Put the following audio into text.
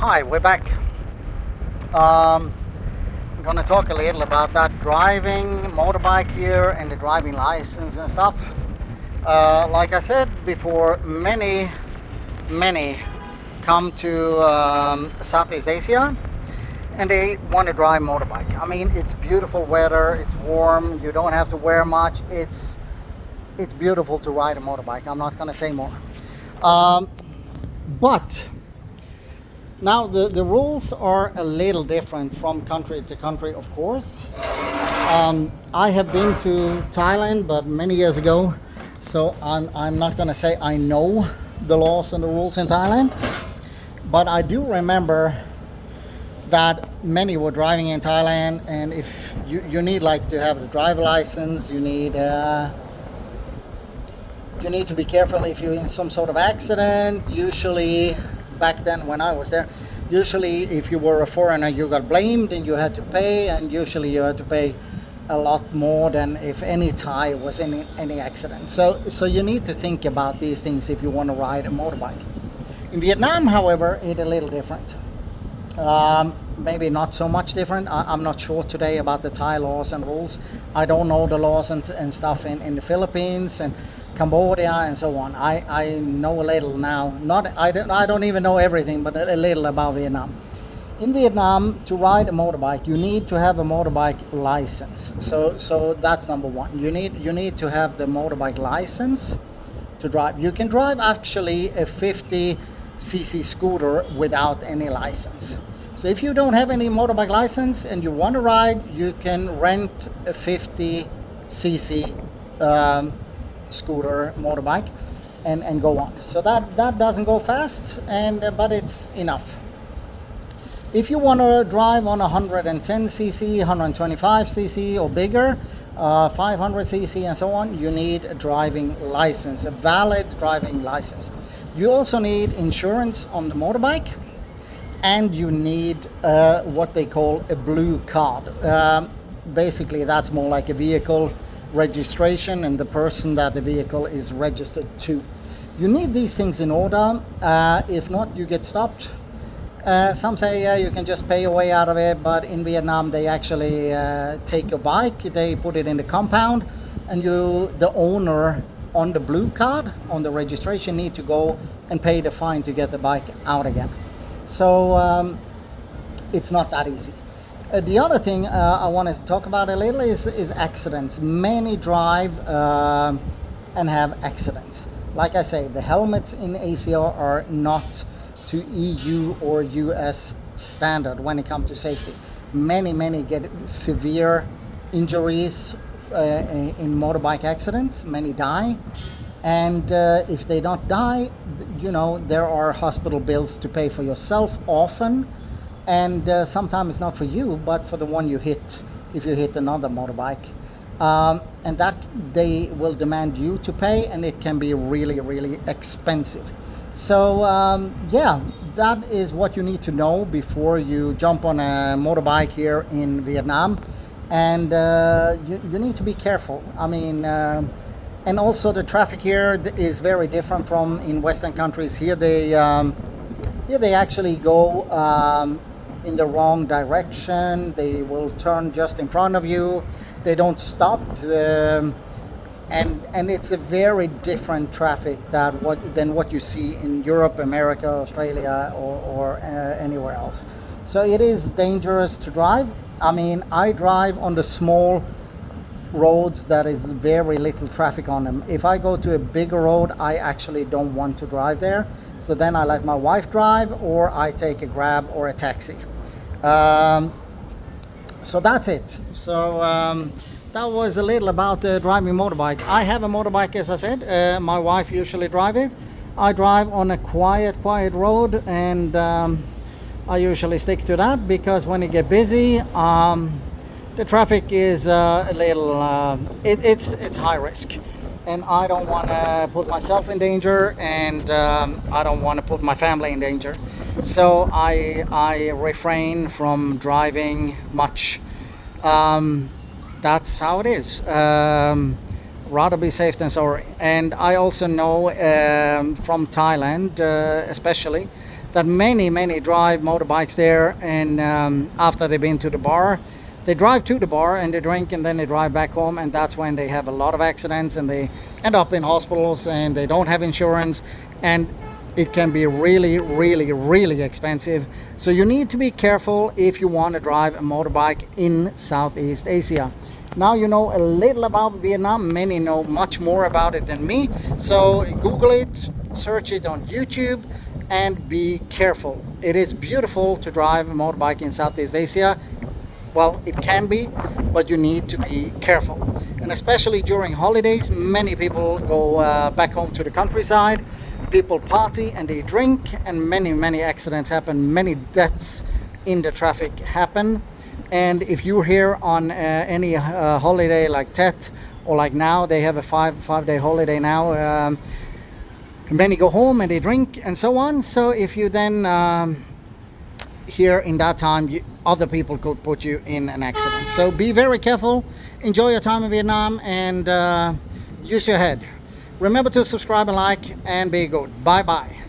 Hi, we're back. I'm going to talk a little about that driving motorbike here and the driving license and stuff. Like I said before, many come to Southeast Asia and they want to drive motorbike. I mean, it's beautiful weather, it's warm, you don't have to wear much. It's beautiful to ride a motorbike. I'm not going to say more. But now the rules are a little different from country to country, of course. I have been to Thailand, but many years ago, so I'm not going to say I know the laws and the rules in Thailand, but I do remember that many were driving in Thailand, and if you need like to have the driver license, you need to be careful if you're in some sort of accident. Usually back then when I was there, usually if you were a foreigner you got blamed and you had to pay, and usually you had to pay a lot more than if any Thai was in any accident. So you need to think about these things if you want to ride a motorbike. In Vietnam, however, it's a little different. Maybe not so much different. I'm not sure today about the Thai laws and rules. I don't know the laws and stuff in the Philippines and Cambodia and so on. I know a little now. I don't even know everything, but a little about Vietnam. In Vietnam, to ride a motorbike, you need to have a motorbike license. So that's number one. You need to have the motorbike license to drive. You can drive actually a 50cc scooter without any license. So if you don't have any motorbike license and you want to ride, you can rent a 50cc scooter motorbike and go on. So that doesn't go fast, but it's enough. If you want to drive on 110cc, 125cc or bigger, 500cc and so on, you need a driving license, a valid driving license. You also need insurance on the motorbike, and you need what they call a blue card. Basically that's more like a vehicle registration and the person that the vehicle is registered to. You need these things in order. If not, you get stopped. Some say yeah, you can just pay your way out of it, but in Vietnam they actually take your bike, they put it in the compound, and the owner on the blue card, on the registration, need to go and pay the fine to get the bike out again. So it's not that easy. The other thing I want to talk about a little is accidents. Many drive and have accidents. Like I say, the helmets in Asia are not to EU or US standard when it comes to safety. Many get severe injuries in motorbike accidents. Many die. And if they don't die, there are hospital bills to pay for yourself often. And sometimes it's not for you, but for the one you hit, if you hit another motorbike. And that they will demand you to pay, and it can be really expensive. So that is what you need to know before you jump on a motorbike here in Vietnam. And you need to be careful. I mean, and also the traffic here is very different from in Western countries. Here they actually go in the wrong direction. They will turn just in front of you. They don't stop, and it's a very different traffic than what you see in Europe, America, Australia, or anywhere else. So it is dangerous to drive. I mean, I drive on the small roads that is very little traffic on them. If I go to a bigger road, I actually don't want to drive there. So then I let my wife drive, or I take a Grab or a taxi. So that's it. So that was a little about driving motorbike. I have a motorbike, as I said. My wife usually drives it. I drive on a quiet road, and I usually stick to that, because when it gets busy, the traffic is a little, it's high risk. And I don't want to put myself in danger, and I don't want to put my family in danger. So I refrain from driving much. That's how it is. Rather be safe than sorry. And I also know from Thailand especially that many drive motorbikes there, and after they've been to the bar, they drive to the bar and they drink and then they drive back home, and that's when they have a lot of accidents and they end up in hospitals and they don't have insurance, and it can be really expensive. So you need to be careful if you want to drive a motorbike in Southeast Asia. Now you know a little about Vietnam. Many know much more about it than me. So Google it, search it on YouTube, and be careful. It is beautiful to drive a motorbike in Southeast Asia. Well, it can be, but you need to be careful. And especially during holidays, many people go back home to the countryside. People party and they drink, and many accidents happen. Many deaths in the traffic happen. And if you're here on any holiday like Tet, or like now, they have a five-day holiday now. Many go home and they drink and so on. So if you then here in that time, other people could put you in an accident. So be very careful. Enjoy your time in Vietnam, and use your head. Remember to subscribe and like, and be good. Bye bye.